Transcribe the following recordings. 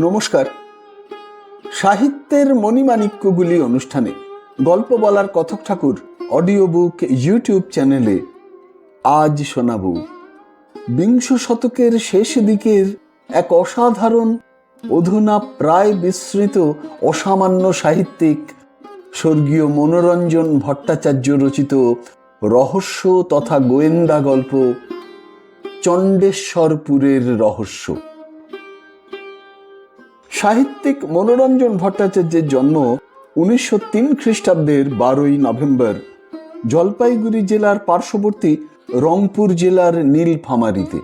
নমস্কার। সাহিত্যের মণিমাণিক্যগুলি অনুষ্ঠানে গল্প বলার কথক ঠাকুর অডিও বুক ইউটিউব চ্যানেলে আজ শোনাব বিংশ শতকের শেষ দিকের এক অসাধারণ, অধুনা প্রায় বিস্মৃত অসামান্য সাহিত্যিক স্বর্গীয় মনোরঞ্জন ভট্টাচার্য রচিত রহস্য তথা গোয়েন্দা গল্প চণ্ডেশ্বরপুরের রহস্য। সাহিত্যিক মনোরঞ্জন ভট্টাচার্যের জন্ম 1903 খ্রিস্টাব্দের 12ই নভেম্বর জলপাইগুড়ি জেলার পার্শ্ববর্তী রংপুর জেলার নীলফামারীতে।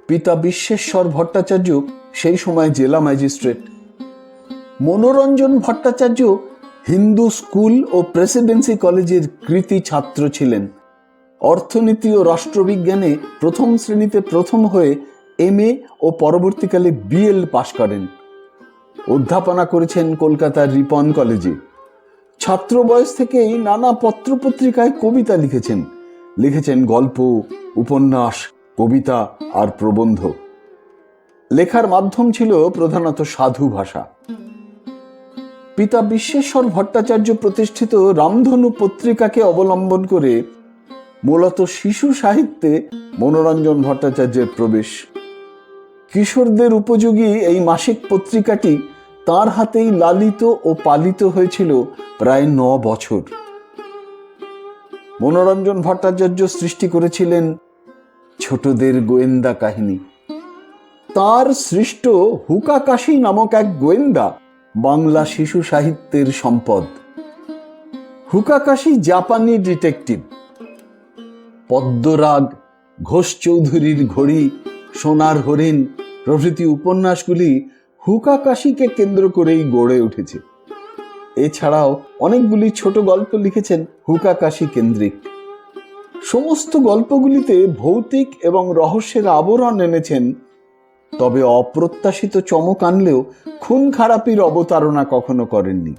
পিতা বিশ্বেশ্বর ভট্টাচার্য সেই সময় জেলা ম্যাজিস্ট্রেট। মনোরঞ্জন ভট্টাচার্য হিন্দু স্কুল ও প্রেসিডেন্সি কলেজের কৃতী ছাত্র ছিলেন। অর্থনীতি ও রাষ্ট্রবিজ্ঞানে প্রথম শ্রেণীতে প্রথম হয়ে MA ও পরবর্তীকালে BL পাশ করেন। অধ্যাপনা করেছেন কলকাতার রিপন কলেজে। ছাত্র বয়স থেকেই নানা পত্রপত্রিকায় কবিতা লিখেছেন গল্প, উপন্যাস, কবিতা আর প্রবন্ধ। লেখার মাধ্যম ছিল প্রধানত সাধু ভাষা। পিতা বিশ্বেশ্বর ভট্টাচার্য প্রতিষ্ঠিত রামধনু পত্রিকাকে অবলম্বন করে মূলত শিশু সাহিত্যে মনোরঞ্জন ভট্টাচার্যের প্রবেশ। কিশোরদের উপযোগী এই মাসিক পত্রিকাটি তার হাতেই লালিত ও পালিত হয়েছিল প্রায় 9 বছর। মনোরঞ্জন ভট্টাচার্য সৃষ্টি করেছিলেন ছোটদের গোয়েন্দা কাহিনী। তার সৃষ্ট হুকাকাশি নামক এক গোয়েন্দা বাংলা শিশু সাহিত্যের সম্পদ। হুকাকাশি জাপানি ডিটেকটিভ। পদ্মরাগ, ঘোষ চৌধুরীর ঘড়ি, সোনার হরিণ প্রভৃতি উপন্যাসগুলি হুকাকাশিকে কেন্দ্র করেই গড়ে উঠেছে। এছাড়াও অনেকগুলি ছোট গল্প লিখেছেন হুকাকাশি কেন্দ্রিক। সমস্ত গল্পগুলিতে ভৌতিক এবং রহস্যের আবরণ এনেছেন, তবে অপ্রত্যাশিত চমক আনলেও খুন খারাপির অবতারণা কখনো করেননি।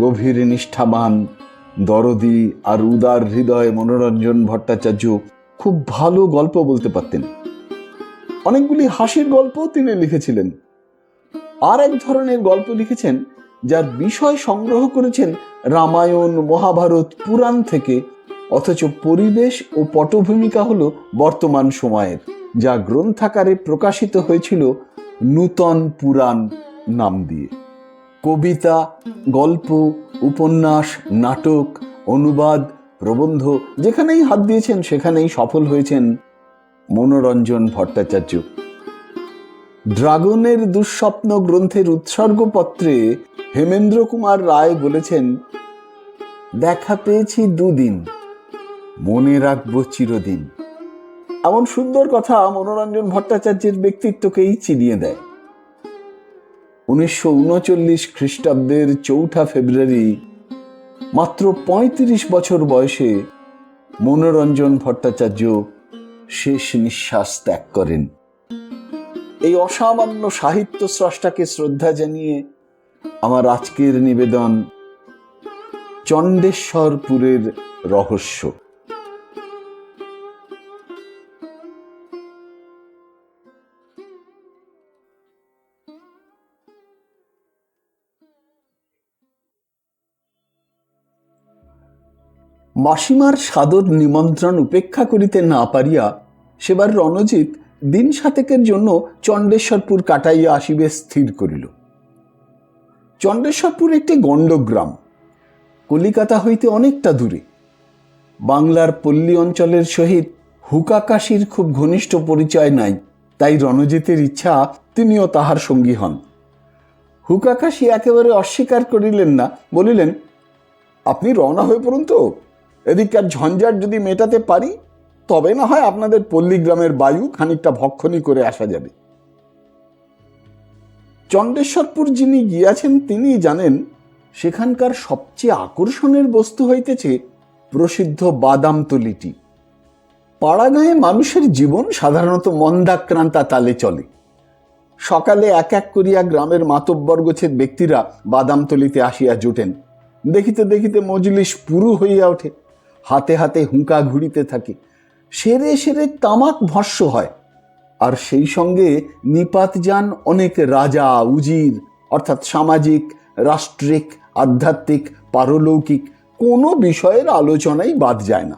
গভীর নিষ্ঠাবান, দরদি আর উদার হৃদয়ে মনোরঞ্জন ভট্টাচার্য খুব ভালো গল্প বলতে পারতেন। অনেকগুলি হাসির গল্প তিনি লিখেছিলেন। আর এক ধরনের গল্প লিখেছেন যার বিষয় সংগ্রহ করেছেন রামায়ণ, মহাভারত, পুরাণ থেকে, অথচ পরিবেশ ও পটভূমিকা হলো বর্তমান সময়ের, যা গ্রন্থাকারে প্রকাশিত হয়েছিল নূতন পুরাণ নাম দিয়ে। কবিতা, গল্প, উপন্যাস, নাটক, অনুবাদ, প্রবন্ধ যেখানেই হাত দিয়েছেন সেখানেই সফল হয়েছেন মনোরঞ্জন ভট্টাচার্য। ড্রাগনের দুঃস্বপ্ন গ্রন্থের উৎসর্গপত্রে হেমেন্দ্র কুমার রায় বলেছেন, দেখা পেয়েছি 2 দিন, মনে রাখবো চিরদিন। এমন সুন্দর কথা মনোরঞ্জন ভট্টাচার্যের ব্যক্তিত্বকেই চিনিয়ে দেয়। 1939 খ্রিস্টাব্দের 4 ফেব্রুয়ারি মাত্র 35 বছর বয়সে মনোরঞ্জন ভট্টাচার্য শেষ নিঃশ্বাস ত্যাগ করেন। এই অসামান্য সাহিত্য স্রষ্টাকে শ্রদ্ধা জানিয়ে আমার আজকের নিবেদন চণ্ডেশ্বরপুরের রহস্য। মাসিমার সাদর নিমন্ত্রণ উপেক্ষা করিতে না পারিয়া সেবার রণজিৎ দিন 7 জন্য চণ্ডেশ্বরপুর কাটাইয়া আসিবে স্থির করিল। চণ্ডেশ্বরপুর একটি গণ্ডগ্রাম, কলিকাতা হইতে অনেকটা দূরে। বাংলার পল্লী অঞ্চলের সহিত হুকাকাশির খুব ঘনিষ্ঠ পরিচয় নাই, তাই রণজিতের ইচ্ছা তিনিও তাহার সঙ্গী হন। হুকাকাশি একেবারে অস্বীকার করিলেন না, বলিলেন, আপনি রওনা হয়ে পড়ুন তো, এদিককার ঝঞ্ঝাট যদি মেটাতে পারি তবে না হয় আপনাদের পল্লীগ্রামের বায়ু খানিকটা ভক্ষণই করে আসা যাবে। চণ্ডেশ্বরপুর যিনি গিয়াছেন তিনি জানেন সেখানকার সবচেয়ে আকর্ষণের বস্তু হইতেছে প্রসিদ্ধ বাদামতলিটি। পাড়াগাঁয়ে মানুষের জীবন সাধারণত মন্দাক্রান্তা তালে চলে। সকালে এক এক করিয়া গ্রামের মাতব্বরগোছের ব্যক্তিরা বাদামতলিতে আসিয়া জোটেন। দেখিতে দেখিতে মজলিস পুরু হইয়া ওঠে। হাতে হাতে হুঁকা ঘুরিতে থাকে। সেরে সেরে তামাক ভস্য হয়। আর সেই সঙ্গে নিপাত যান অনেক রাজা উজির, অর্থাৎ সামাজিক, রাষ্ট্রিক, আধ্যাত্মিক, পারলৌকিক কোনো বিষয়ের আলোচনাই বাদ যায় না।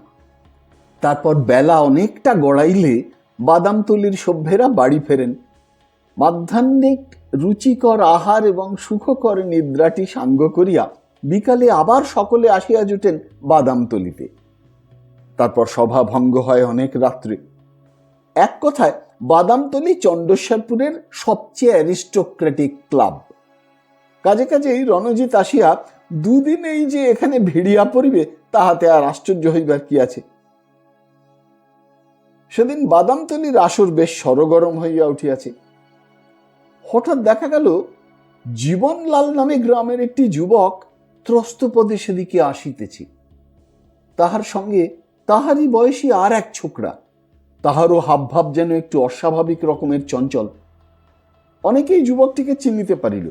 তারপর বেলা অনেকটা গড়াইলে বাদামতলির সভ্যেরা বাড়ি ফেরেন। মাধ্যাহ্নিক রুচিকর আহার এবং সুখকর নিদ্রাটি সাঙ্গ করিয়া বিকালে আবার সকলে আসিয়া জুটেন বাদামতলিতে। তারপর সভা ভঙ্গ হয় অনেক রাত্রে। এক কথায় বাদামতলি চণ্ডেশ্বরপুরের সবচেয়ে অ্যারিস্টোক্রেটিক ক্লাব। কাজে কাজেই রণজিৎ আসিয়া দুদিনেই যে এখানে ভিড়িয়া পড়িবে তাহাতে আর আশ্চর্য হইবার কি আছে। সেদিন বাদামতলির আসর বেশ সরগরম হইয়া উঠিয়াছে। হঠাৎ দেখা গেল জীবনলাল নামে গ্রামের একটি যুবক ত্রস্তপদে সেদিকে আসিতেছে। তাহার সঙ্গে তাহারই বয়সী আর এক ছোকরা, তাহারও হাবভাব যেন একটু অস্বাভাবিক রকমের চঞ্চল। অনেকেই যুবকটিকে চিনিতে পারিল।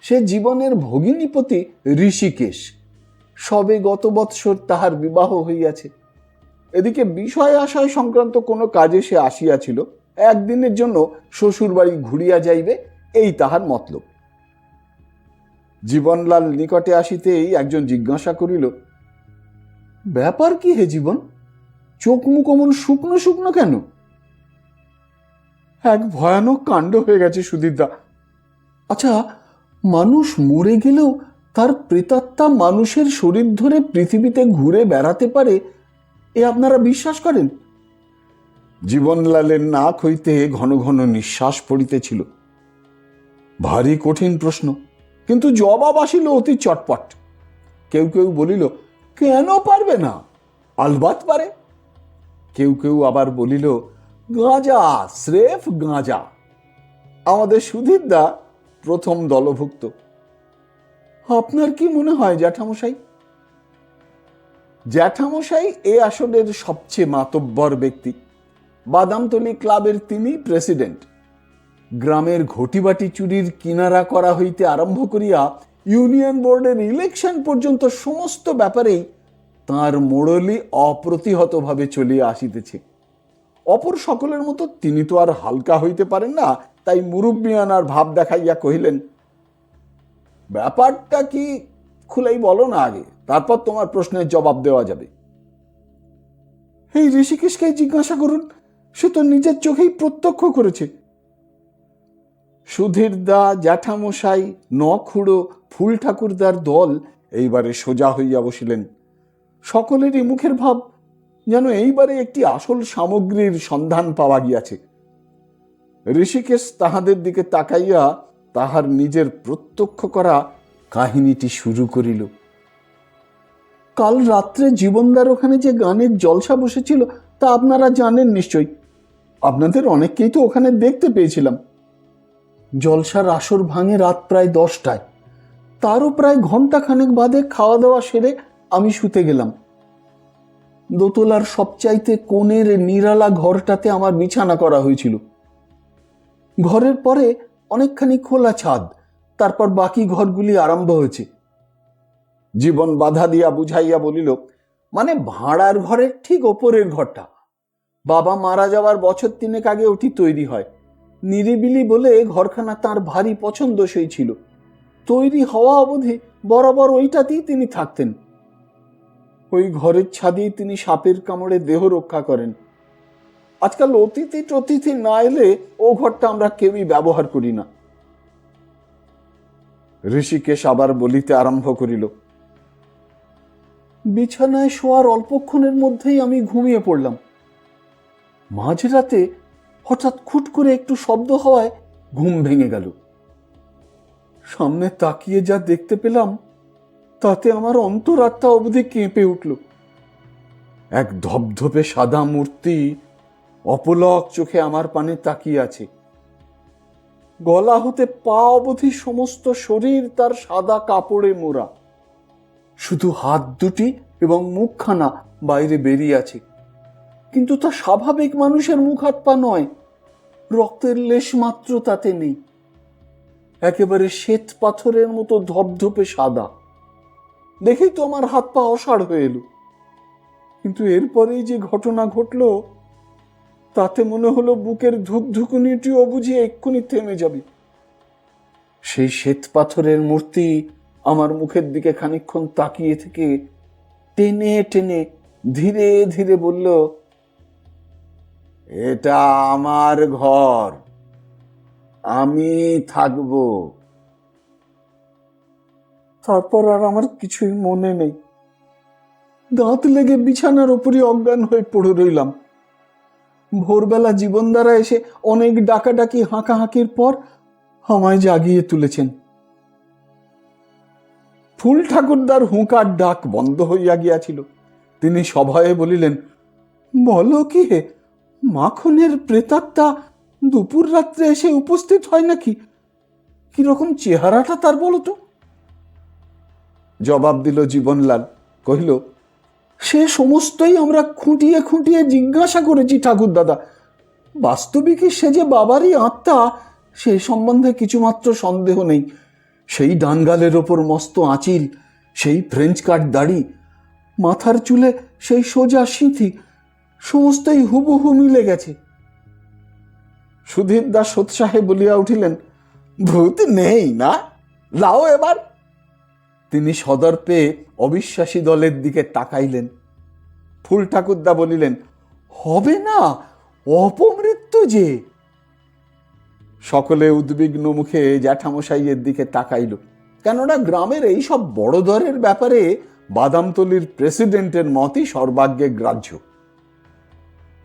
সে জীবনের ভগিনীপতি ঋষিকেশ। সবে গত বৎসর তাহার বিবাহ হইয়াছে। এদিকে বিষয় আশয় সংক্রান্ত কোনো কাজে সে আসিয়াছিল, একদিনের জন্য শ্বশুর বাড়ি ঘুরিয়া যাইবে, এই তাহার মতলব। জীবনলাল নিকটে আসিতেই একজন জিজ্ঞাসা করিল, ব্যাপার কি হে জীবন, চোখ মুখ অমন শুকনো শুকনো কেন? এক ভয়ানক কাণ্ড হয়ে গেছে সুধীরদা। আচ্ছা, মানুষ মরে গেলেও তার প্রেতাত্মা মানুষের শরীর ধরে পৃথিবীতে ঘুরে বেড়াতে পারে, এ আপনারা বিশ্বাস করেন? জীবনলালের নাক হইতে ঘন ঘন নিঃশ্বাস পড়িতেছিল। ভারী কঠিন প্রশ্ন, কিন্তু জবাব আসিল অতি চটপট। কেউ কেউ বলিল, কেন পারবে না, আলবাত পারে। কেউ কেউ আবার বলিল, গাঁজা, স্রেফ গাঁজা। আমাদের সুধীরদা প্রথম দলভুক্ত। আপনার কি মনে হয় জ্যাঠামশাই? জ্যাঠামশাই এ আসনের সবচেয়ে মাতব্বর ব্যক্তি। বাদামতলি ক্লাবের তিনি প্রেসিডেন্ট। গ্রামের ঘটিবাটি চুরির কিনারা করা হইতে আরম্ভ করিয়া ইউনিয়ন বোর্ডের ইলেকশন পর্যন্ত সমস্ত ব্যাপারেই তাঁর মোড়লি অপ্রতিহতভাবে চলিয়া আসিতেছে। অপর সকলের মতো তিনি তো আর হালকা হইতে পারেন না, তাই মুরব্বিয়ানার ভাব দেখাইয়া কহিলেন, ব্যাপারটা কি খুলেই বলো না আগে, তারপর তোমার প্রশ্নের জবাব দেওয়া যাবে। এই ঋষিকেশকে জিজ্ঞাসা করুন, সে তো নিজের চোখেই প্রত্যক্ষ করেছে। সুধীরদা, জ্যাঠামশাই, নখুড়ো, ফুল ঠাকুরদার দল এইবারে সোজা হইয়া বসিলেন। সকলেরই মুখের ভাব যেন এইবারে একটি আসল সামগ্রীর সন্ধান পাওয়া গিয়াছে। ঋষিকেশ তাহাদের দিকে তাকাইয়া তাহার নিজের প্রত্যক্ষ করা কাহিনীটি শুরু করিল। কাল রাত্রে জীবনদার ওখানে যে গানের জলসা বসেছিল তা আপনারা জানেন নিশ্চয়ই। আপনাদের অনেককেই তো ওখানে দেখতে পেয়েছিলাম। জলসার আসর ভাঙে রাত প্রায় 10টায়। তারও প্রায় ঘন্টাখানেক বাদে খাওয়া দাওয়া সেরে আমি শুতে গেলাম। দোতলার সবচাইতে কোণের নিরালা ঘরটাতে আমার বিছানা করা হয়েছিল। ঘরের পরে অনেকখানি খোলা ছাদ, তারপর বাকি ঘরগুলি আরম্ভ হয়েছে। জীবন বাধা দিয়া বুঝাইয়া বলিল, মানে ভাড়ার ঘরের ঠিক ওপরের ঘরটা। বাবা মারা যাওয়ার বছর 3 আগে ওটি তৈরি হয়। নিরিবিলি বলে ঘরখানা তার ভারী পছন্দসই ছিল। তৈরি হওয়া অবধি বরাবর ওইটাতেই তিনি থাকতেন। ওই ঘরের ছাদেই তিনি সাপের কামড়ে দেহ রক্ষা করেন। আজকাল অতিথি না এলে ও ঘরটা আমরা কেউই ব্যবহার করি না। ঋষিকেশ আবার বলিতে আরম্ভ করিল, বিছানায় শোয়ার অল্পক্ষণের মধ্যেই আমি ঘুমিয়ে পড়লাম। মাঝরাতে হঠাৎ খুট করে একটু শব্দ হওয়ায় ঘুম ভেঙে গেল। সামনে তাকিয়ে যা দেখতে পেলাম তাতে আমার অন্তরাত্মা অবধি কেঁপে উঠল। এক ধবধবে সাদা মূর্তি অপলক চোখে আমার পানে তাকিয়ে আছে। গলা হতে পা অবধি সমস্ত শরীর তার সাদা কাপড়ে মোড়া। শুধু হাত দুটি এবং মুখখানা বাইরে বেরিয়ে আছে, কিন্তু তা স্বাভাবিক মানুষের মুখ হাত পা নয়। রক্তের লেশ মাত্র তাতে নেই। একেবারে শ্বেত পাথরের মতো ধপধপে সাদা। দেখেই তো আমার হাত পা অসাড় হয়ে এলো। কিন্তু এরপরেই যে ঘটনা ঘটল, তাতে মনে হলো বুকের ধুকধুকুনিটিও বুঝি এক্ষুনি থেমে যাবে। সেই শ্বেত পাথরের মূর্তি আমার মুখের দিকে খানিকক্ষণ তাকিয়ে থেকে টেনে টেনে ধীরে ধীরে বলল, এটা আমার ঘর, আমি থাকব। তারপর আর আমার কিছুই মনে নেই। দাঁত লেগে বিছানার ওপরই অজ্ঞান হয়ে পড়ে রইলাম। ভোরবেলা জীবনদারা এসে অনেক ডাকাডাকি হাঁকাহাঁকির পর আমায় জাগিয়ে তুলেছেন। ফুল ঠাকুরদার হুঁকার ডাক বন্ধ হইয়া গিয়াছিল। তিনি সভয়ে বলিলেন, বলো কি হে, মাখনের প্রেতাত্মা দুপুর রাত্রে এসে উপস্থিত হয় নাকি? কিরকম চেহারাটা তার বলো তো? জবাব দিল জীবনলাল, কহিল, সে সমস্তই আমরা খুঁটিয়ে খুঁটিয়ে জিজ্ঞাসা করেছি ঠাকুর দাদা। বাস্তবিকই সে যে বাবারই আত্মা সে সম্বন্ধে কিছুমাত্র সন্দেহ নেই। সেই ডানগালের ওপর মস্ত আঁচিল, সেই ফ্রেঞ্চ কাট দাড়ি, মাথার চুলে সেই সোজা সিঁথি, সমস্তই হুবহু মিলে গেছে। সুধীর দাস সোৎসাহে বলিয়া উঠিলেন, ভূত নেই না, লাও এবার। তিনি সদর্পে অবিশ্বাসী দলের দিকে তাকাইলেন। ফুল ঠাকুরদা বলিলেন, হবে না, অপমৃত্যু যে। সকলে উদ্বিগ্ন মুখে জ্যাঠামশাইয়ের দিকে তাকাইল, কেননা গ্রামের এই সব বড় দরের ব্যাপারে বাদামতলির প্রেসিডেন্টের মতই সর্বাগ্যে গ্রাহ্য।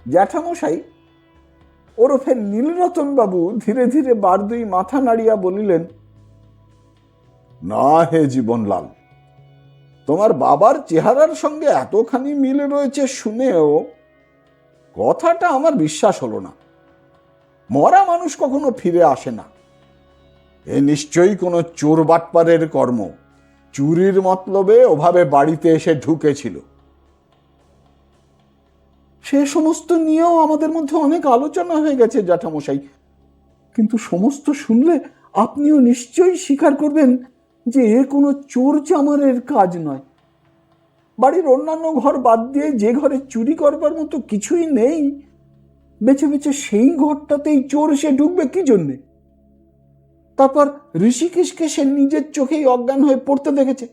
জ্যাঠামশাই ওরফে নীলরতন বাবু ধীরে ধীরে বারদুই মাথা নাড়িয়া বলিলেন, না হে জীবনলাল, তোমার বাবার চেহারার সঙ্গে এতখানি মিল রয়েছে শুনেও কথাটা আমার বিশ্বাস হলো না। মরা মানুষ কখনো ফিরে আসে না। এ নিশ্চয়ই কোনো চোর বাটপারের কর্ম। চুরির মতলবে ওভাবে বাড়িতে এসে ঢুকেছিল। সে সমস্ত নিয়েও আমাদের মধ্যে অনেক আলোচনা হয়ে গেছে জ্যাঠামশাই, কিন্তু সমস্ত শুনলে আপনিও নিশ্চয়ই স্বীকার করবেন যে এ কোনো চোর চামারের কাজ নয়। বাড়ির অন্যান্য ঘর বাদ দিয়ে যে ঘরে চুরি করবার মতো কিছুই নেই, বেছে বেছে সেই ঘরটাতেই চোর সে ঢুকবে কি জন্যে? তারপর ঋষিকেশকে সে নিজের চোখেই অজ্ঞান হয়ে পড়তে দেখেছে।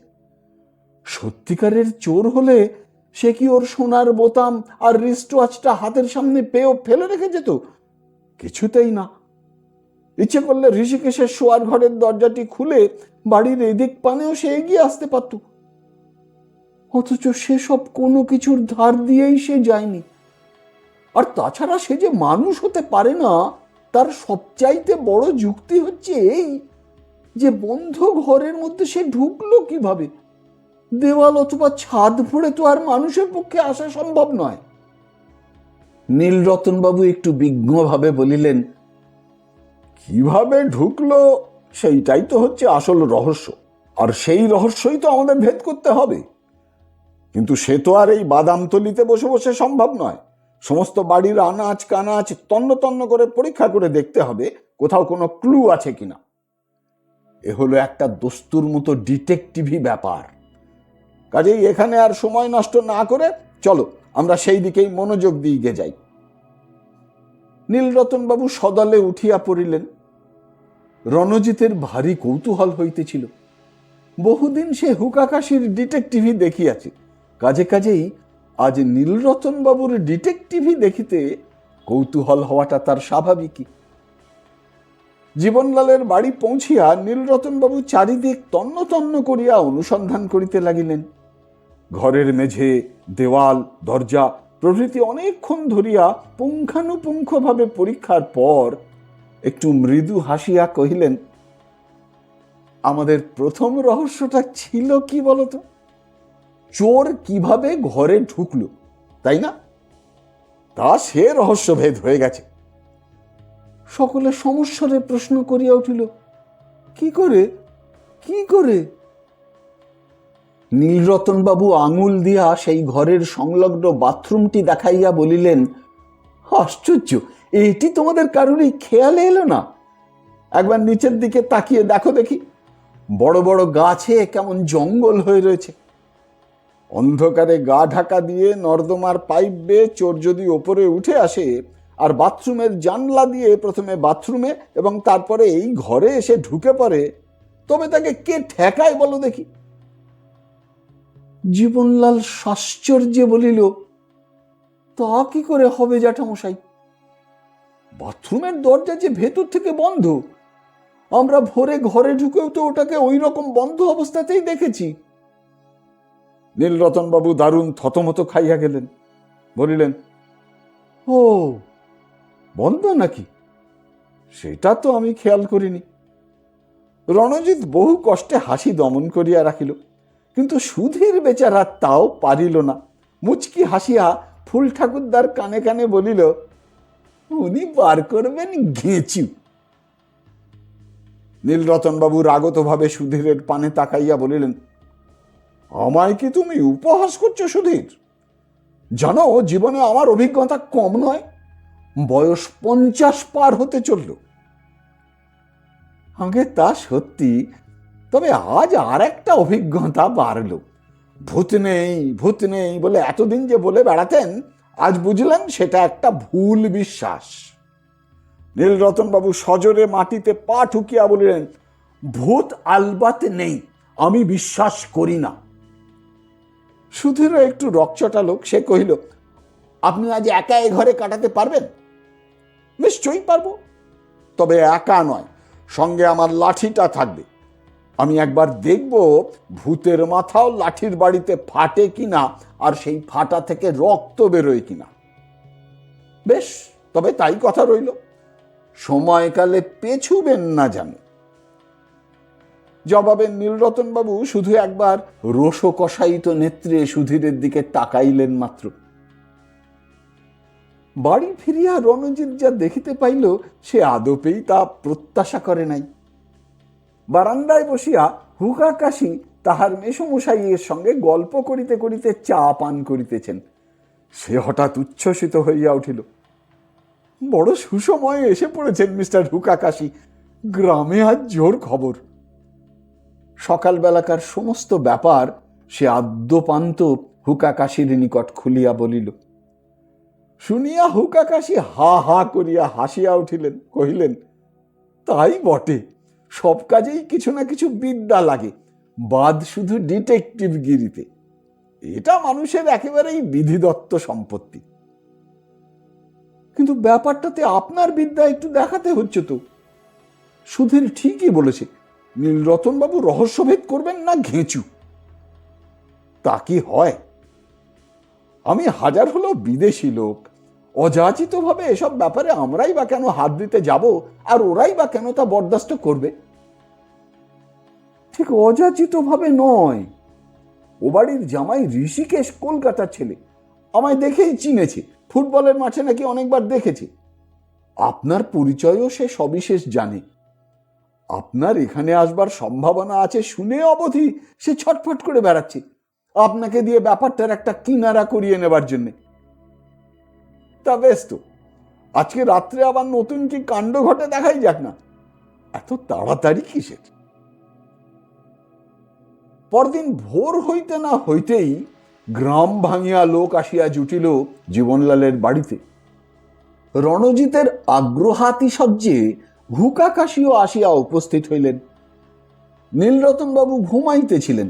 সত্যিকারের চোর হলে সে কি ওর সোনার বোতাম আর রিস্ট ওয়াচটা হাতের সামনে পেয়েও ফেলে রেখে যেত? কিছুতেই না। ইচ্ছে করলে ঋষিকেশের শোয়ার ঘরের দরজাটি খুলে বাড়ির এদিক পানেও সে এগিয়ে আসতে পারত। অথচ সেসব কোনো কিছুর ধার দিয়েই সে যায়নি। আর তাছাড়া সে যে মানুষ হতে পারে না তার সবচাইতে বড় যুক্তি হচ্ছে এই যে বন্ধ ঘরের মধ্যে সে ঢুকলো কিভাবে? দেওয়াল অথবা ছাদ ফোড়ে তো আর মানুষের পক্ষে আসা সম্ভব নয়। নীলরতনবাবু একটু বিজ্ঞভাবে বলিলেন, কিভাবে ঢুকলো সেইটাই তো হচ্ছে আসল রহস্য, আর সেই রহস্যই তো আমাদের ভেদ করতে হবে। কিন্তু সে তো আর এই বাদামতলিতে বসে বসে সম্ভব নয়। সমস্ত বাড়ির আনাচ কানাচ তন্ন তন্ন করে পরীক্ষা করে দেখতে হবে কোথাও কোনো ক্লু আছে কিনা। এ হলো একটা দস্তুর মতো ডিটেকটিভি ব্যাপার। কাজেই এখানে আর সময় নষ্ট না করে চলো আমরা সেই দিকেই মনোযোগ দিয়ে যাই। নীলরতনবাবু সদলে উঠিয়া পড়িলেন। রণজিতের ভারী কৌতূহল হইতেছিল। বহুদিন সে হুকাকাশির ডিটেকটিভি দেখিয়াছে, কাজে কাজেই আজ নীলরতনবাবুর ডিটেকটিভি দেখিতে কৌতূহল হওয়াটা তার স্বাভাবিকই। জীবনলালের বাড়ি পৌঁছিয়া নীলরতনবাবু চারিদিক তন্ন তন্ন করিয়া অনুসন্ধান করিতে লাগিলেন। ঘরের মেঝে, দেওয়াল, দরজা প্রভৃতি অনেকক্ষণ ধরিয়া পুঙ্খানুপুঙ্খভাবে পরীক্ষার পর একটু মৃদু হাসিয়া কহিলেন, আমাদের প্রথম রহস্যটা ছিল কি বলতো? চোর কিভাবে ঘরে ঢুকলো, তাই না? তা সে রহস্যভেদ হয়ে গেছে। সকলে সমস্যারে প্রশ্ন করিয়া উঠিল, কি করে কি করে? নীলরতনবাবু আঙুল দিয়া সেই ঘরের সংলগ্ন বাথরুমটি দেখাইয়া বলিলেন, আশ্চর্য, এটি তোমাদের কারোরই খেয়ালে এলো না? একবার নিচের দিকে তাকিয়ে দেখো দেখি, বড় বড় গাছে কেমন জঙ্গল হয়ে রয়েছে। অন্ধকারে গা ঢাকা দিয়ে নর্দমার পাইপ বেয়ে চোর যদি ওপরে উঠে আসে আর বাথরুমের জানলা দিয়ে প্রথমে বাথরুমে এবং তারপরে এই ঘরে এসে ঢুকে পড়ে, তবে তাকে কে ঠেকায় বলো দেখি? জীবনলাল সাশ্চর্যে বলিল, তা কি করে হবে জ্যাঠামশাই? বাথরুমের দরজা যে ভেতর থেকে বন্ধ, আমরা ভোরে ঘরে ঢুকেও তো ওটাকে ওই রকম বন্ধ অবস্থাতেই দেখেছি। নীলরতন বাবু দারুণ থতমত খাইয়া গেলেন, বলিলেন, ও বন্ধ নাকি? সেটা তো আমি খেয়াল করিনি। রণজিৎ বহু কষ্টে হাসি দমন করিয়া রাখিল, কিন্তু সুধীর বেচারা তাও পারিল না। মুচকি হাসিয়া ফুল ঠাকুরদার কানে কানে বলিল, উনি বার করবেন ঘেঁচু। নীলরতন বাবু রাগত ভাবে সুধীরের পানে তাকাইয়া বলিলেন, আমায় কি তুমি উপহাস করছো সুধীর? জানো, জীবনে আমার অভিজ্ঞতা কম নয়, বয়স 50 পার হতে চলল। আগে তা সত্যি, তবে আজ আর একটা অভিজ্ঞতা বাড়ল। ভূত নেই ভূত নেই বলে এতদিন যে বলে বেড়াতেন, আজ বুঝলেন সেটা একটা ভুল বিশ্বাস। নীলরতন বাবু সজোরে মাটিতে পা ঠুকিয়া বলিলেন, ভূত আলবাত নেই, আমি বিশ্বাস করি না। সুধীরও একটু রকচটা লোক, সে কহিল, আপনি আজ একা এ ঘরে কাটাতে পারবেন? নিশ্চয়ই পারবো, তবে একা নয়, সঙ্গে আমার লাঠিটা থাকবে। আমি একবার দেখব ভূতের মাথাও লাঠির বাড়িতে ফাটে কিনা, আর সেই ফাটা থেকে রক্ত বেরোয় কিনা। বেশ, তবে তাই কথা রইল, সময়কালে পেছুবেন না জানো। জবাবে নীলরতন বাবু শুধু একবার রোষকষায়িত নেত্রে সুধীরের দিকে তাকাইলেন মাত্র। বাড়ি ফিরিয়া রণজিৎ যা দেখিতে পাইল, সে আদপেই তা প্রত্যাশা করে নাই। বারান্দায় বসিয়া হুকা কাশি তাহার মেসমশাইয়ের সঙ্গে গল্প করিতে করিতে চা পান করিতেছেন। সে হঠাৎ উচ্ছ্বসিত হইয়া উঠিল। বড় সুসময়ে এসে পড়েছেন মিস্টার হুকা কাশি, গ্রামে আজ জোর খবর। সকালবেলাকার সমস্ত ব্যাপার সে আদ্যপান্ত হুকা কাশির নিকট খুলিয়া বলিল। শুনিয়া হুকা কাশি হা হা করিয়া হাসিয়া উঠিলেন, কহিলেন, তাই বটে, সব কাজেই কিছু না কিছু বিদ্যা লাগে, বাদ শুধু ডিটেকটিভ গিরিতে। এটা মানুষের একেবারেই বিধিদত্ত সম্পত্তি। কিন্তু ব্যাপারটাতে আপনার বিদ্যা একটু দেখাতে হচ্ছে তো। সুধীর ঠিকই বলেছে, নীলরতন বাবু রহস্যভেদ করবেন না ঘেঁচু। তা কি হয়? আমি হাজার হলো বিদেশি লোক, অযাচিত ভাবে এসব ব্যাপারে আমরাই বা কেন হাত দিতে যাব, আর ওরাই বা কেন তা বরদাস্ত করবে? ঠিক অযাচিত ভাবে নয়, ও বাড়ির জামাই ঋষিকেশ কলকাতার ছেলে, আমায় দেখেই চিনেছে, ফুটবলের মাঠে নাকি অনেকবার দেখেছে। আপনার পরিচয়ও সে সবিশেষ জানে। আপনার এখানে আসবার সম্ভাবনা আছে শুনে অবধি সে ছটফট করে বেড়াচ্ছে আপনাকে দিয়ে ব্যাপারটার একটা কিনারা করিয়ে নেবার জন্য। তা বেশ তো, আজকে রাত্রে আবার নতুন কি কাণ্ড ঘটে দেখাই যাক না, এত তাড়াতাড়ি কিসের? পরদিন ভোর হইতে না হইতেই গ্রাম ভাঙিয়া লোক আসিয়া জুটিল জীবনলালের বাড়িতে। রণজিতের আগ্রহাতিশয্যে হুকা কাশিও আসিয়া উপস্থিত হইলেন। নীলরতন বাবু ঘুমাইতেছিলেন,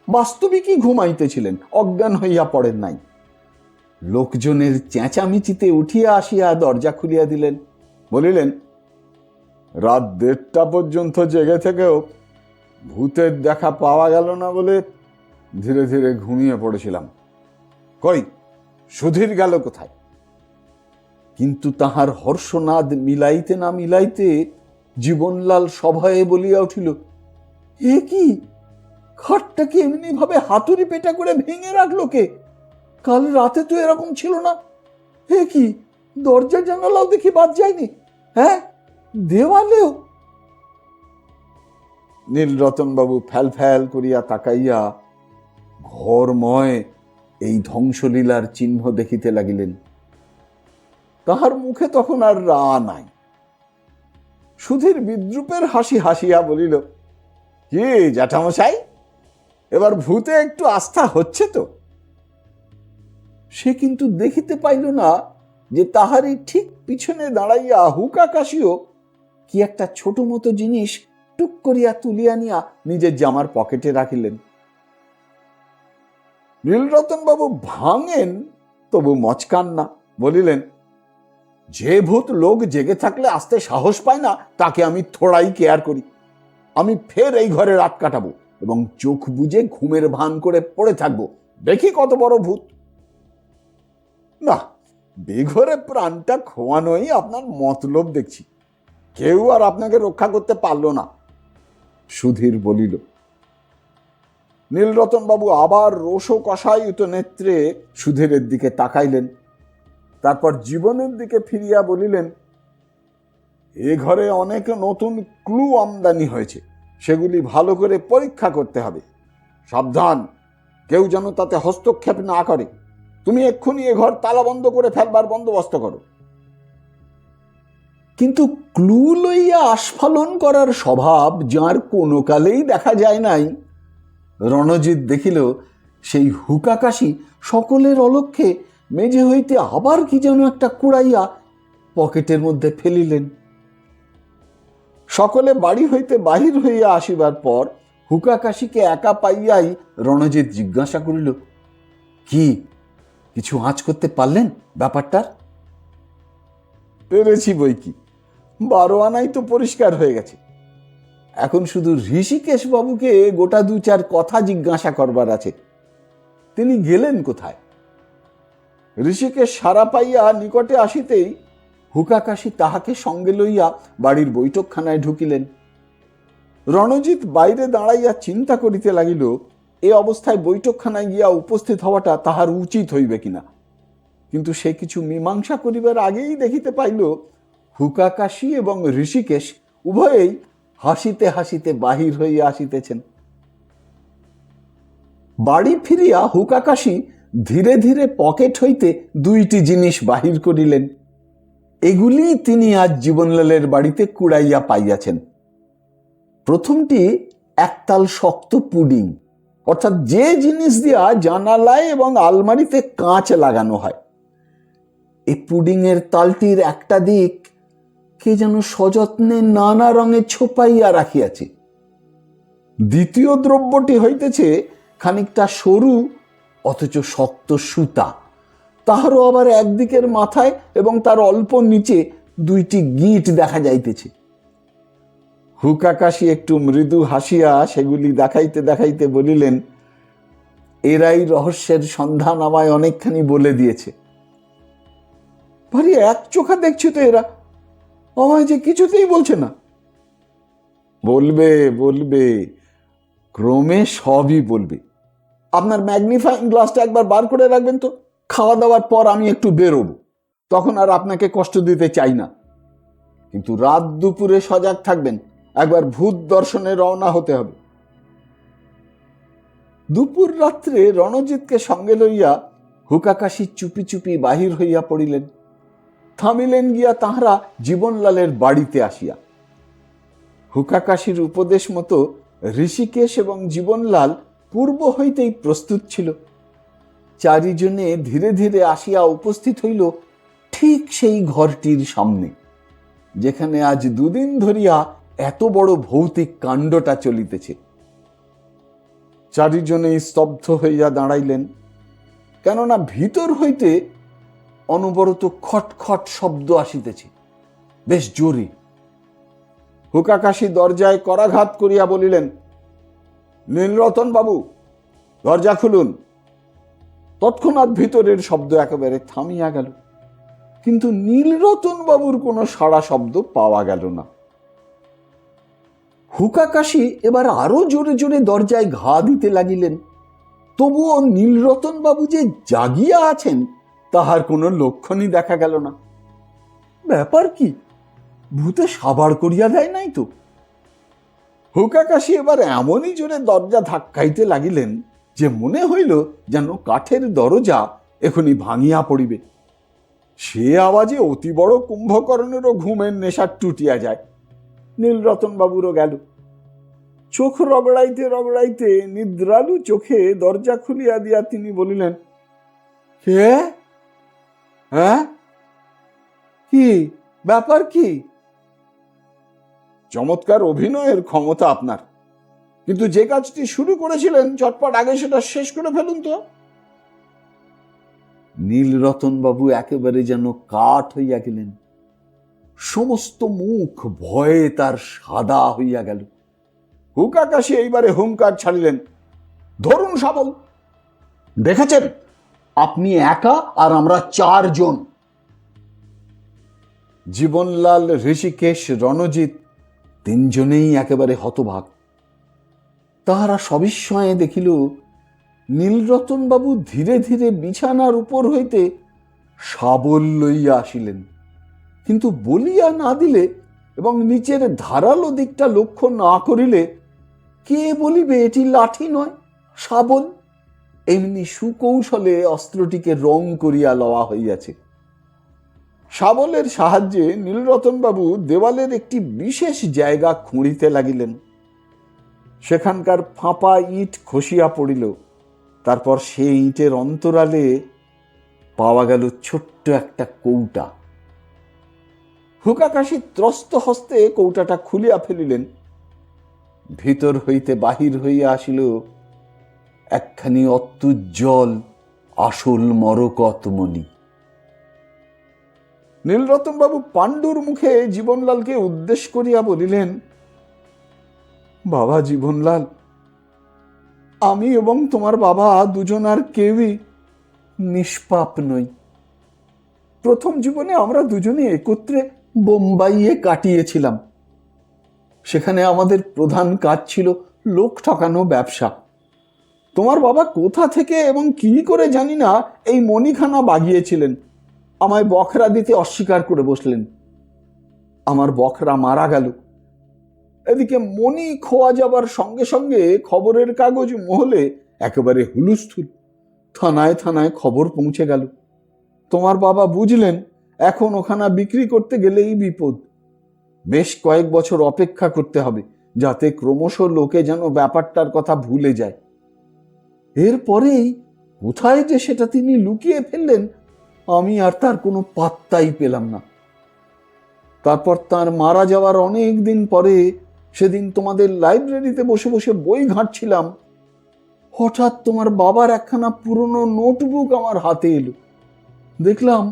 বাস্তবিকই ঘুমাইতেছিলেন, অজ্ঞান হইয়া পড়েন নাই। লোকজনের চেঁচামেচিতে উঠিয়া আসিয়া দরজা খুলিয়া দিলেন, বলিলেন, রাত 1:30 পর্যন্ত জেগে থেকেও ভূতের দেখা পাওয়া গেল না বলে ধীরে ধীরে ঘুমিয়ে পড়েছিলাম। কই সুধীর গেল কোথায়? কিন্তু তাহার হর্ষনাদ মিলাইতে না মিলাইতে জীবনলাল সভয়ে বলিয়া উঠিল, এ কি, খাটটাকে এমনি ভাবে হাতুড়ি পেটা করে ভেঙে রাখলো কে? কাল রাতে তো এরকম ছিল না। এ কি, দরজা জানালাও দেখি বাদ যায়নি, হ্যাঁ, দেওয়ালেও। নীলরতন বাবু ফ্যাল ফ্যাল করিয়া তাকাইয়া ঘরময় এই ধ্বংসলীলার চিহ্ন দেখিতে লাগিলেন। তাহার মুখে তখন আর রা নাই। সুধীর বিদ্রুপের হাসি হাসিয়া বলিল, কি জ্যাঠামশাই, এবার ভূতে একটু আস্থা হচ্ছে তো? সে কিন্তু দেখিতে পাইল না যে তাহারই ঠিক পিছনে দাঁড়াইয়া হুকা কাশিও কি একটা ছোট মতো জিনিস টুক করিয়া তুলিয়া নিয়া নিজের জামার পকেটে রাখিলেন। নীলরতন বাবু ভাঙেন, তবু মচকান না, বলিলেন, যে ভূত লোক জেগে থাকলে আসতে সাহস পায় না তাকে আমি থোড়াই কেয়ার করি। আমি ফের এই ঘরে রাত কাটাবো এবং চোখ বুজে ঘুমের ভান করে পড়ে থাকবো, দেখি কত বড় ভূত। না, বেঘরে প্রাণটা খোয়ানোই আপনার মতলব দেখছি। কেউ আর আপনাকে রক্ষা করতে পারল না, সুধীর বলিল। নীলরতন বাবু আবার রোষ কষায়িত নেত্রে সুধীরের দিকে তাকাইলেন, তারপর জীবনের দিকে ফিরিয়া বলিলেন, এ ঘরে অনেক নতুন ক্লু আমদানি হয়েছে, সেগুলি ভালো করে পরীক্ষা করতে হবে। সাবধান, কেউ যেন তাতে হস্তক্ষেপ না করে। তুমি এক্ষুনি এ ঘর তালা বন্ধ করে ফেলবার বন্দোবস্ত করো। কিন্তু ক্লু লইয়া আস্ফালন করার স্বভাব যার কোনো কালেই দেখা যায় নাই। রণজিৎ দেখিল সেই হুকাকাশি সকলের অলক্ষ্যে মেঝে হইতে আবার কি যেন একটা কুড়াইয়া পকেটের মধ্যে ফেলিলেন। সকলে বাড়ি হইতে বাহির হইয়া আসিবার পর হুকাকাশিকে একা পাইয়াই রণজিৎ জিজ্ঞাসা করিল, কি কিছু আঁচ করতে পারলেন ব্যাপারটার? পেরেছি বই কি, 12 আনাই তো পরিষ্কার হয়ে গেছে। এখন শুধু ঋষিকেশ বাবুকে গোটা 2-4 কথা জিজ্ঞাসা করবার আছে। তিনি গেলেন কোথায়? ঋষিকেশ সারা পাইয়া নিকটে আসিতেই হুকাকাশি তাহাকে সঙ্গে লইয়া বাড়ির বৈঠকখানায় ঢুকিলেন। রণজিৎ বাইরে দাঁড়াইয়া চিন্তা করিতে লাগিল, এ অবস্থায় বৈঠকখানায় গিয়া উপস্থিত হওয়াটা তাহার উচিত হইবে কিনা। কিন্তু সে কিছু মীমাংসা করিবার আগেই দেখিতে পাইল হুকাকাশি এবং ঋষিকেশ উভয়েই হাসিতে হাসিতে বাহির হইয়া আসিতেছেন। বাড়ি ফিরিয়া হুকাকাশি ধীরে ধীরে পকেট হইতে 2টি জিনিস বাহির করিলেন। এগুলি তিনি আজ জীবনলালের বাড়িতে কুড়াইয়া পাইয়াছেন। প্রথমটি একতাল শক্ত পুডিং, অর্থাৎ যে জিনিস দিয়া জানালায় এবং আলমারিতে কাঁচ লাগানো হয়। এই পুডিং এর তালটির একটা দিক কে যেন সযত্নে নানা রঙে ছোপাইয়া রাখিয়াছে। দ্বিতীয় দ্রব্যটি হইতেছে খানিকটা সরু অথচ শক্ত সুতা, তাহারও আবার একদিকের মাথায় এবং তার অল্প নিচে 2টি গিঁট দেখা যাইতেছে। হুকাকাশি একটু মৃদু হাসিয়া সেগুলি দেখাইতে দেখাইতে বলিলেন, এরাই রহস্যের সন্ধান আমায় অনেকখানি বলে দিয়েছে। ভারী এক চোখা দেখছি তো এরা, আমায় যে কিছুতেই বলছে না। বলবে বলবে, ক্রমে সবই বলবে। আপনার ম্যাগনিফাইং গ্লাসটা একবার বার করে রাখবেন তো, খাওয়া দাওয়ার পর আমি একটু বেরোবো, তখন আর আপনাকে কষ্ট দিতে চাই না। কিন্তু রাত দুপুরে সজাগ থাকবেন, একবার ভূত দর্শনে রওনা হতে হবে। দুপুর রাত্রে রণজিৎকে সঙ্গে লইয়া হুকাকাশি চুপি চুপি বাহির হইয়া পড়িলেন। থামিলেন গিয়া তাহারা জীবনলালের বাড়িতে আসিয়া। হুকাকাশির উপদেশ মতো ঋষিকেশ এবং জীবনলাল পূর্ব হইতেই প্রস্তুত ছিল। চারিজনে ধীরে ধীরে আসিয়া উপস্থিত হইল ঠিক সেই ঘরটির সামনে, যেখানে আজ 2 দিন ধরিয়া এত বড় ভৌতিক কাণ্ডটা চলিতেছে। চারিজনেই স্তব্ধ হইয়া দাঁড়াইলেন, কেননা ভিতর হইতে অনবরত খটখট শব্দ আসিতেছে, বেশ জোরে। হুকাকাশি দরজায় করাঘাত করিয়া বলিলেন, নীলরতন বাবু, দরজা খুলুন। তৎক্ষণাৎ ভিতরের শব্দ একেবারে থামিয়া গেল, কিন্তু নীলরতন বাবুর কোনো সাড়া শব্দ পাওয়া গেল না। হুকাকাশি এবার আরো জোরে জোরে দরজায় ঘা দিতে লাগিলেন, তবুও নীলরতন বাবু যে জাগিয়া আছেন তাহার কোনো লক্ষণই দেখা গেল না। ব্যাপার কি, ভূতে সাবাড় করিয়া দেয় নাই তো? হুকাকাশি এবার এমনই জোরে দরজা ধাক্কাইতে লাগিলেন যে মনে হইল যেন কাঠের দরজা এখনই ভাঙিয়া পড়িবে। সে আওয়াজে অতি বড় কুম্ভকর্ণেরও ঘুমের নেশা টুটিয়া যায়। নীলরতন বাবুরও গেল। চোখ রগড়াইতে রগড়াইতে নিদ্রালু চোখে দরজা খুলিয়া দিয়া তিনি বলিলেন, কে? হ্যাঁ, কি ব্যাপার? কি? চমৎকার অভিনয়ের ক্ষমতা আপনার, কিন্তু যে কাজটি শুরু করেছিলেন চটপট আগে সেটা শেষ করে ফেলুন তো। নীলরতন বাবু একেবারে যেন কাঠ হইয়া গেলেন। সমস্ত মুখ ভয়ে তার সাদা হইয়া গেল। হুকাকাশি এইবারে হুঙ্কার ছাড়িলেন, ধরুন শাবল। দেখেছেন, আপনি একা আর আমরা 4 জন। জীবনলাল, ঋষিকেশ, রণজিৎ 3 জনেই একেবারে হতভাগ। তাহারা সবিস্ময়ে দেখিল নীলরতন বাবু ধীরে ধীরে বিছানার উপর হইতে শাবল লইয়া আসিলেন, কিন্তু বলিয়া না দিলে এবং নিচের ধারালো দিকটা লক্ষ্য না করিলে কে বলিবে এটি লাঠি নয়, শাবল। এমনি সুকৌশলে অস্ত্রটিকে রং করিয়া লওয়া হইয়াছে। শাবলের সাহায্যে নীলরতন বাবু দেওয়ালের একটি বিশেষ জায়গা খুঁড়িতে লাগিলেন। সেখানকার ফাঁপা ইট খসিয়া পড়িল। তারপর সেই ইটের অন্তরালে পাওয়া গেল ছোট্ট একটা কৌটা। হুকাকাশি ত্রস্ত হস্তে কৌটাটা খুলিয়া ফেলিলেন। ভিতর হইতে বাহির হইয়া আসিল একখানি অত্যুজ্জ্বল আসল মরকতমণি। নীলরতন বাবু পাণ্ডুর মুখে জীবনলালকে উদ্দেশ্য করিয়া বলিলেন, বাবা জীবনলাল, আমি এবং তোমার বাবা দুজন আর কেউই নিষ্পাপ নই। প্রথম জীবনে আমরা দুজনে একত্রে বোম্বাইয়ে কাটিয়েছিলাম। সেখানে আমাদের প্রধান কাজ ছিল লোক ঠকানো ব্যবসা। তোমার বাবা কোথা থেকে এবং কি করে জানি না এই মণিখানা বাগিয়েছিলেন। আমায় বখরা দিতে অস্বীকার করে বসলেন। আমার বখরা মারা গেল। এদিকে মণি খোয়া যাবার সঙ্গে সঙ্গে খবরের কাগজ মহলে একেবারে হুলুস্থুল। থানায় থানায় খবর পৌঁছে গেল। তোমার বাবা বুঝলেন এখন ওখানা বিক্রি করতে গেলেই বিপদ। বেশ কয়েক বছর অপেক্ষা করতে হবে, যাতে ক্রমশ লোকে যেন ব্যাপারটার কথা ভুলে যায়। এরপরেই কোথায় যে সেটা তিনি লুকিয়ে ফেললেন, আমি আর তার কোনো পাত্তাই পেলাম না। তারপর তার মারা যাওয়ার অনেক দিন পরে সেদিন তোমাদের লাইব্রেরিতে বসে বসে বই ঘাঁটছিলাম। হঠাৎ তোমার বাবার একখানা পুরনো নোটবুক আমার হাতে এলো। দেখলাম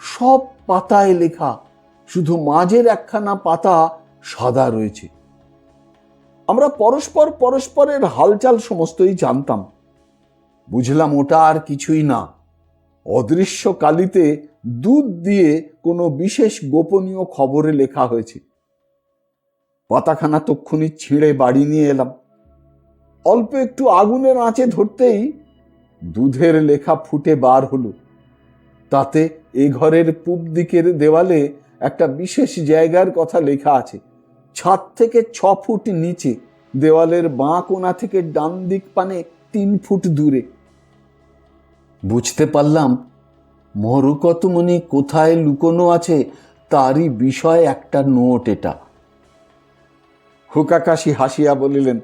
সব পাতায় লেখা, শুধু মাঝের একখানা পাতা সাদা রয়েছে। আমরা পরস্পর পরস্পরের হালচাল সমস্তই জানতাম। বুঝলাম ওটা আর কিছুই না, অদৃশ্য কালিতে দুধ দিয়ে কোনো বিশেষ গোপনীয় খবরে লেখা হয়েছে। পাতাখানা তক্ষুনি ছিঁড়ে বাড়ি নিয়ে এলাম। অল্প একটু আগুনের আঁচে ধরতেই দুধের লেখা ফুটে বার হলো। তাতে এ ঘরের পূব দিকের দেওয়ালে একটা বিশেষ জায়গার কথা লেখা আছে। ছাদ থেকে 6 ফুট নিচে, দেওয়ালের বাঁ কোণা থেকে ডান দিক পানে 3 ফুট দূরে। বুঝতে পারলাম মরকতমণি কোথায় লুকোনো আছে তারই বিষয় একটা নোট এটা। হুকাকাশি হাসিয়া বলিলেন,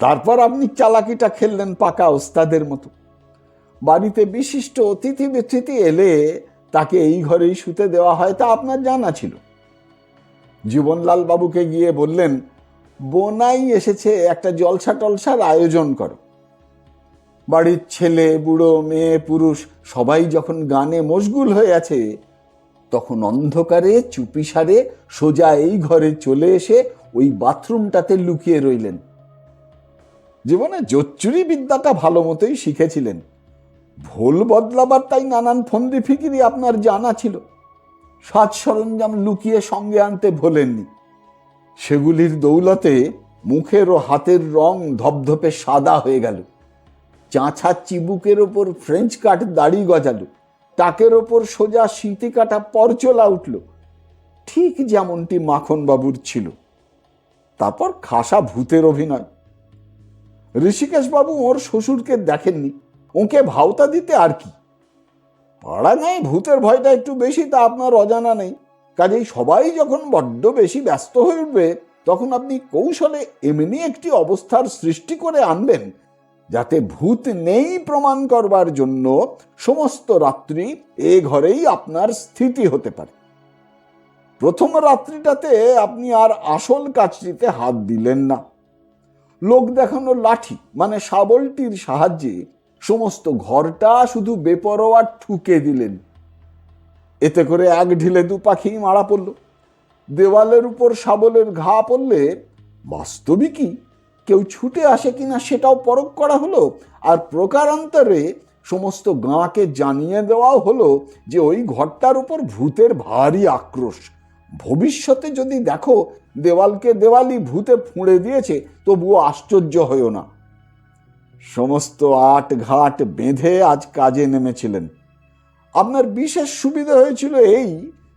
তারপর আপনি চালাকিটা খেললেন পাকা ওস্তাদের মতো। বাড়িতে বিশিষ্ট অতিথি বিথিতি এলে তাকে এই ঘরেই শুতে দেওয়া হয় তা আপনার জানা ছিল। জীবনলাল বাবুকে গিয়ে বললেন, বোনাই এসেছে, একটা জলসা টলসার আয়োজন করো। বাড়ির ছেলে বুড়ো মেয়ে পুরুষ সবাই যখন গানে মশগুল হয়ে আছে, তখন অন্ধকারে চুপিসারে সোজা এই ঘরে চলে এসে ওই বাথরুমটাতে লুকিয়ে রইলেন। জীবনে জোচ্চুরি বিদ্যাটা ভালো মতোই শিখেছিলেন। ভুল বদলাবার তাই নানান ফন্দি ফিকিরি আপনার জানা ছিল। সাজ সরঞ্জাম লুকিয়ে সঙ্গে আনতে ভোলেননি। সেগুলির দৌলতে মুখের ও হাতের রং ধপধপে সাদা হয়ে গেল। চাঁচা চিবুকের ওপর ফ্রেঞ্চ কাট দাড়ি গজালো। টাকের ওপর সোজা সিঁতি কাটা পরচলা উঠল, ঠিক যেমনটি মাখনবাবুর ছিল। তারপর খাসা ভূতের অভিনয়। ঋষিকেশ বাবু ওর শ্বশুরকে দেখেননি, ওকে ভাওতা দিতে আর কি। পাড়া গায়ে ভূতের ভয়টা একটু বেশি, তা আপনার অজানা নেই। কাজেই সবাই যখন বড্ড বেশি ব্যস্ত হয়ে উঠবে, তখন আপনি কৌশলে এমনি একটি অবস্থার সৃষ্টি করে আনবেন, যাতে ভূত নেই প্রমাণ করবার জন্য সমস্ত রাত্রি এ ঘরেই আপনার স্থিতি হতে পারে। প্রথম রাত্রিটাতে আপনি আর আসল কাজটিতে হাত দিলেন না। লোক দেখানো লাঠি মানে শাবলটির সাহায্যে সমস্ত ঘরটা শুধু বেপরোয়া ঠুকে দিলেন। এতে করে এক ঢিলে দু পাখি মারা পড়ল। দেওয়ালের উপর শাবলের ঘা পড়লে বাস্তবিকই কেউ ছুটে আসে কিনা সেটাও পরখ করা হলো, আর প্রকারান্তরে সমস্ত গাঁকে জানিয়ে দেওয়াও হলো যে ওই ঘরটার উপর ভূতের ভারী আক্রোশ। ভবিষ্যতে যদি দেখো দেওয়ালকে দেওয়ালই ভূতে ফুঁড়ে দিয়েছে, তবুও আশ্চর্য হইও না। সমস্ত আট ঘাট বেঁধে আজ কাজে নেমেছিলেন। আপনার বিশেষ সুবিধা হয়েছিল এই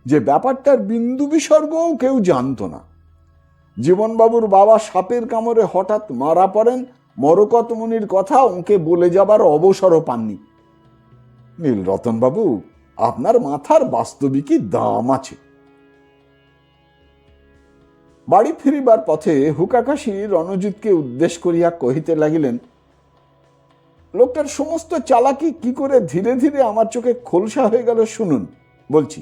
যে ব্যাপারটার বিন্দু বিসর্গও কেউ জানত না। জীবনবাবুর বাবা সাপের কামড়ে হঠাৎ মারা পড়েন, মরকত মুনির কথা ওকে বলে যাবার অবসরও পাননি। নীলরতনবাবু, আপনার মাথার বাস্তবিকই দাম আছে। বাড়ি ফিরিবার পথে হুকাকাশি রণজিৎকে উদ্দেশ করিয়া কহিতে লাগিলেন, লোকটার সমস্ত চালাকি কি করে ধীরে ধীরে আমার চোখে খোলসা হয়ে গেল শুনুন। বলছি,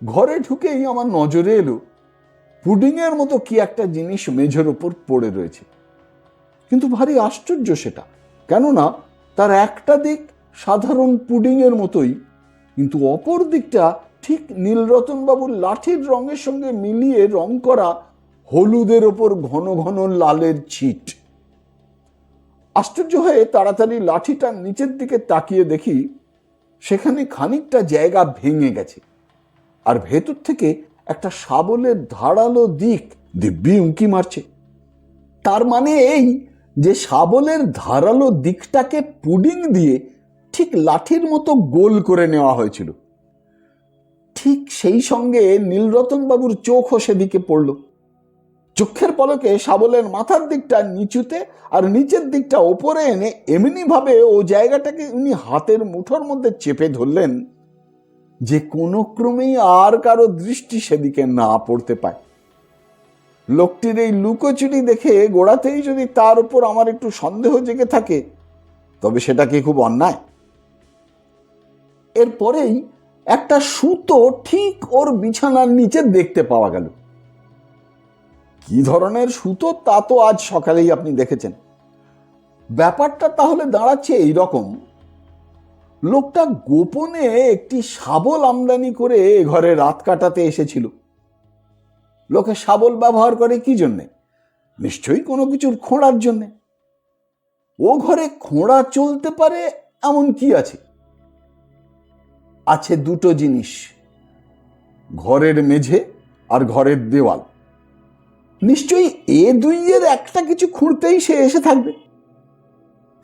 ঘরে ঢুকেই আমার নজরে এলো পুডিংয়ের মতো কি একটা জিনিস মেঝের ওপর পড়ে রয়েছে। কিন্তু ভারী আশ্চর্য সেটা, কেননা তার একটা দিক সাধারণ পুডিংয়ের মতোই, কিন্তু অপর দিকটা ঠিক নীলরতনবাবুর লাঠির রঙের সঙ্গে মিলিয়ে রং করা হলুদের ওপর ঘন ঘন লালের ছিট। আশ্চর্য হয়ে তাড়াতাড়ি লাঠিটা নিচের দিকে তাকিয়ে দেখি সেখানে খানিকটা জায়গা ভেঙে গেছে, আর ভেতর থেকে একটা শাবলের ধারালো দিক দিব্যি উঁকি মারছে। তার মানে এই যে শাবলের ধারালো দিকটাকে পুডিং দিয়ে ঠিক লাঠির মতো গোল করে নেওয়া হয়েছিল। ঠিক সেই সঙ্গে নীলরতনবাবুর চোখও সেদিকে পড়ল। চোখের পলকে শাবলের মাথার দিকটা নিচুতে আর নিচের দিকটা ওপরে এনে এমনি ভাবে ও জায়গাটাকে উনি হাতের মুঠোর মধ্যে চেপে ধরলেন যে কোনো ক্রমেই আর কারো দৃষ্টি সেদিকে না পড়তে পায়। লোকটির এই লুকোচুরি দেখে গোড়াতেই যদি তার উপর আমার একটু সন্দেহ জেগে থাকে, তবে সেটা কি খুব অন্যায়? এরপরেই একটা সুতো ঠিক ওর বিছানার নিচে দেখতে পাওয়া গেল। কি ধরনের সুতো তা তো আজ সকালেই আপনি দেখেছেন। ব্যাপারটা তাহলে দাঁড়াচ্ছে এইরকম, লোকটা গোপনে একটি শাবল আমদানি করে ঘরে রাত কাটাতে এসেছিল। লোকে শাবল ব্যবহার করে কি জন্যে? নিশ্চয়ই কোনো কিছুর খোঁড়ার জন্যে। ও ঘরে খোঁড়া চলতে পারে এমন কি আছে? আছে দুটো জিনিস, ঘরের মেঝে আর ঘরের দেওয়াল। নিশ্চয়ই এ দুইয়ের একটা কিছু খুঁড়তেই সে এসে থাকবে।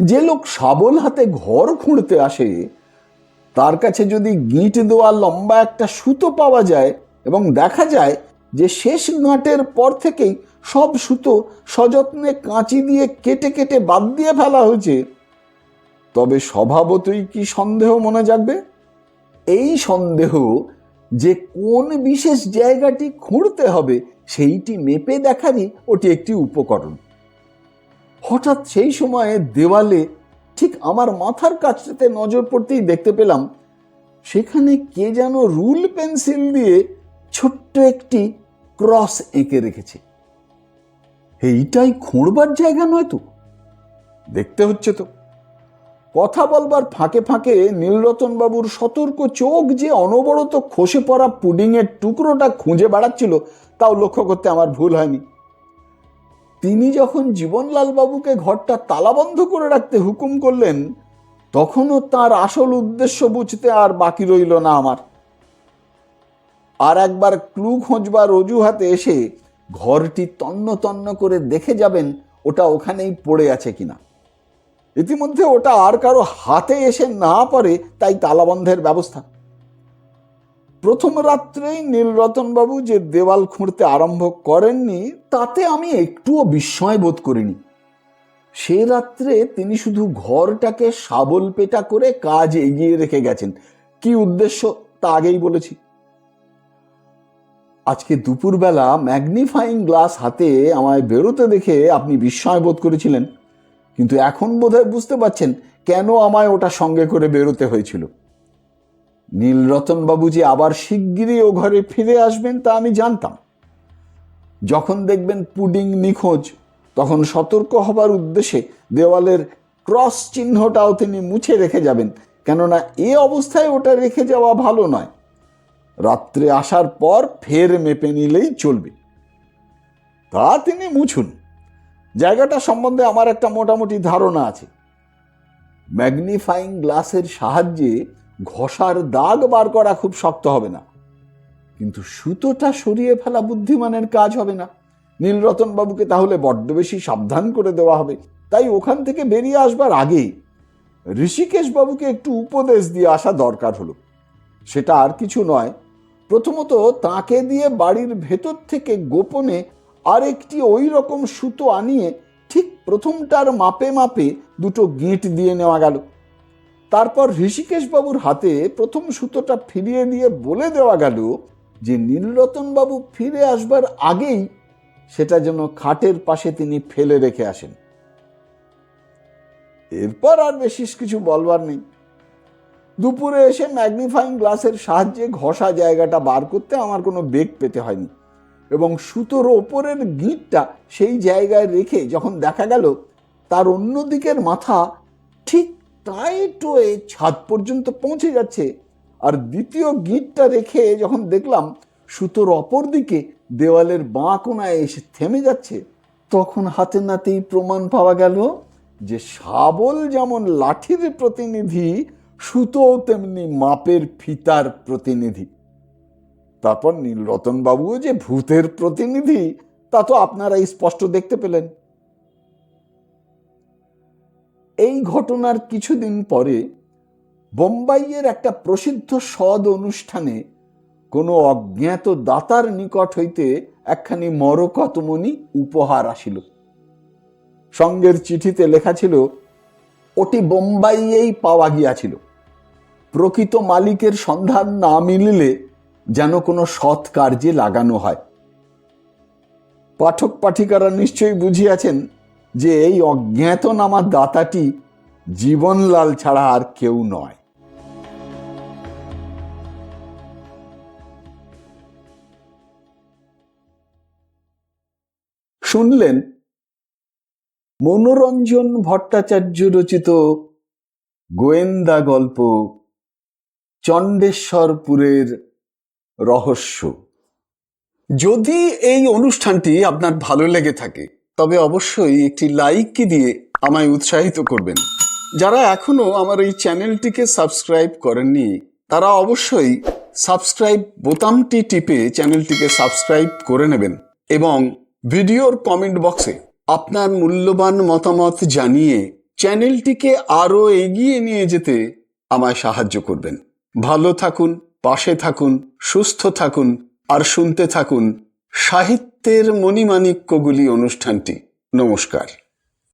যে লোক শাবল হাতে ঘর খুঁড়তে আসে, তার কাছে যদি গিঁট দেওয়া লম্বা একটা সুতো পাওয়া যায় এবং দেখা যায় যে শেষ গাঁটের পর থেকেই সব সুতো সযত্নে কাঁচি দিয়ে কেটে কেটে বাদ দিয়ে ফেলা হয়েছে, তবে স্বভাবতই কি সন্দেহ মনে জাগবে? এই সন্দেহ যে কোন বিশেষ জায়গাটি খুঁড়তে হবে সেইটি মেপে দেখারই ওটি একটি উপকরণ। হঠাৎ সেই সময়ে দেওয়ালে ঠিক আমার মাথার কাছটাতে নজর পড়তেই দেখতে পেলাম সেখানে কে যেন রুল পেন্সিল দিয়ে ছোট্ট একটি ক্রস এঁকে রেখেছে। এইটাই খুঁড়বার জায়গা নয় তো? দেখতে হচ্ছে তো। কথা বলবার ফাঁকে ফাঁকে নীলরতনবাবুর সতর্ক চোখ যে অনবরত খসে পড়া পুডিংয়ের টুকরোটা খুঁজে বেড়াচ্ছিল, তাও লক্ষ্য করতে আমার ভুল হয়নি। তিনি যখন জীবনলাল বাবুকে ঘরটা তালাবন্ধ করে রাখতে হুকুম করলেন, তখনও তার আসল উদ্দেশ্য বুঝতে আর বাকি রইল না আমার। আর একবার ক্লু খোঁজবার অজুহাতে এসে ঘরটি তন্ন তন্ন করে দেখে যাবেন ওটা ওখানেই পড়ে আছে কিনা। ইতিমধ্যে ওটা আর কারো হাতে এসে না পড়ে, তাই তালাবন্ধের ব্যবস্থা। প্রথম রাত্রেই নীলরতনবাবু যে দেওয়াল খুঁড়তে আরম্ভ করেননি, তাতে আমি একটুও বিস্ময় বোধ করিনি। সে রাত্রে তিনি শুধু ঘরটাকে শাবল পেটা করে কাজ এগিয়ে রেখে গেছেন। কি উদ্দেশ্য তা আগেই বলেছি। আজকে দুপুরবেলা ম্যাগনিফাইং গ্লাস হাতে আমায় বেরোতে দেখে আপনি বিস্ময় বোধ করেছিলেন, কিন্তু এখন বোধহয় বুঝতে পারছেন কেন আমায় ওটা সঙ্গে করে বেরোতে হয়েছিল। নীলরতন বাবু যে আবার শিগগিরই ও ঘরে ফিরে আসবেন তা আমি জানতাম। যখন দেখবেন পুডিং নিখোঁজ, তখন সতর্ক হবার উদ্দেশ্যে দেওয়ালের ক্রস চিহ্নটাও তিনি মুছে রেখে যাবেন, কেননা এ অবস্থায় ওটা রেখে যাওয়া ভালো নয়। রাত্রে আসার পর ফের মেপে নিলেই চলবে। তা তিনি মুছুন। জায়গাটা সম্বন্ধে আমার একটা মোটামুটি ধারণা আছে। ম্যাগনিফাইং গ্লাসের সাহায্যে ঘষার দাগ বার করা খুব শক্ত হবে না, কিন্তু সুতোটা সরিয়ে ফেলা বুদ্ধিমানের কাজ হবে না। নীলরতন বাবুকে তাহলে বড্ড বেশি সাবধান করে দেওয়া হবে। তাই ওখান থেকে বেরিয়ে আসবার আগেই ঋষিকেশ বাবুকে একটু উপদেশ দিয়ে আসা দরকার হলো। সেটা আর কিছু নয়, প্রথমত তাকে দিয়ে বাড়ির ভেতর থেকে গোপনে আরেকটি ওই রকম সুতো আনিয়ে ঠিক প্রথমটার মাপে মাপে দুটো গিঁট দিয়ে নেওয়া গেল। তারপর ঋষিকেশ বাবুর হাতে প্রথম সুতোটা ফিরিয়ে দিয়ে বলে দেওয়া গেল যে নীলরতন বাবু ফিরে আসবার আগেই সেটা যেন খাটের পাশে তিনি ফেলে রেখে আসেন। এরপর আর বেশি কিছু বলবার নেই। দুপুরে এসে ম্যাগনিফাইং গ্লাসের সাহায্যে ঘষা জায়গাটা বার করতে আমার কোনো বেগ পেতে হয়নি, এবং সুতোর ওপরের গিঁটটা সেই জায়গায় রেখে যখন দেখা গেল তার অন্য দিকের মাথা ঠিক টাইট হয়ে ছাদ পর্যন্ত পৌঁছে যাচ্ছে, আর দ্বিতীয় গিঁটটা রেখে যখন দেখলাম সুতোর অপর দিকে দেওয়ালের বাঁ কোনায় এসে থেমে যাচ্ছে, তখন হাতে নাতেই প্রমাণ পাওয়া গেল যে শাবল যেমন লাঠির প্রতিনিধি, সুতো তেমনি মাপের ফিতার প্রতিনিধি। তারপর নীলরতন বাবুও যে ভূতের প্রতিনিধি তা তো আপনারাই স্পষ্ট দেখতে পেলেন। এই ঘটনার কিছুদিন পরে বোম্বাইয়ের একটা প্রসিদ্ধ সদ অনুষ্ঠানে কোনো অজ্ঞাত দাতার নিকট হইতে একখানি মরকতমণি উপহার আসিল। সঙ্গের চিঠিতে লেখা ছিল, ওটি বোম্বাইয়েই পাওয়া গিয়াছিল। প্রকৃত মালিকের সন্ধান না মিলিলে যেন কোনো সৎ কার্যে লাগানো হয়। পাঠক পাঠিকারা নিশ্চয়ই বুঝিয়াছেন যে এই অজ্ঞাতনামা দাতাটি জীবনলাল ছাড়া আর কেউ নয়। শুনলেন মনোরঞ্জন ভট্টাচার্য রচিত গোয়েন্দা গল্প চণ্ডেশ্বরপুরের রহস্য। যদি এই অনুষ্ঠানটি আপনার ভালো লেগে থাকে তবে অবশ্যই একটি লাইক দিয়ে আমায় উৎসাহিত করবেন। যারা এখনো আমার এই চ্যানেলটিকে সাবস্ক্রাইব করেননি তারা অবশ্যই সাবস্ক্রাইব বোতামটি টিপে চ্যানেলটিকে সাবস্ক্রাইব করে নেবেন এবং ভিডিওর কমেন্ট বক্সে আপনার মূল্যবান মতামত জানিয়ে চ্যানেলটিকে আরো এগিয়ে নিয়ে যেতে আমায় সাহায্য করবেন। ভালো থাকুন, পাশে থাকুন, সুস্থ থাকুন আর শুনতে থাকুন সাহিত্যের মণিমাণিক্যগুলি অনুষ্ঠানটি। নমস্কার।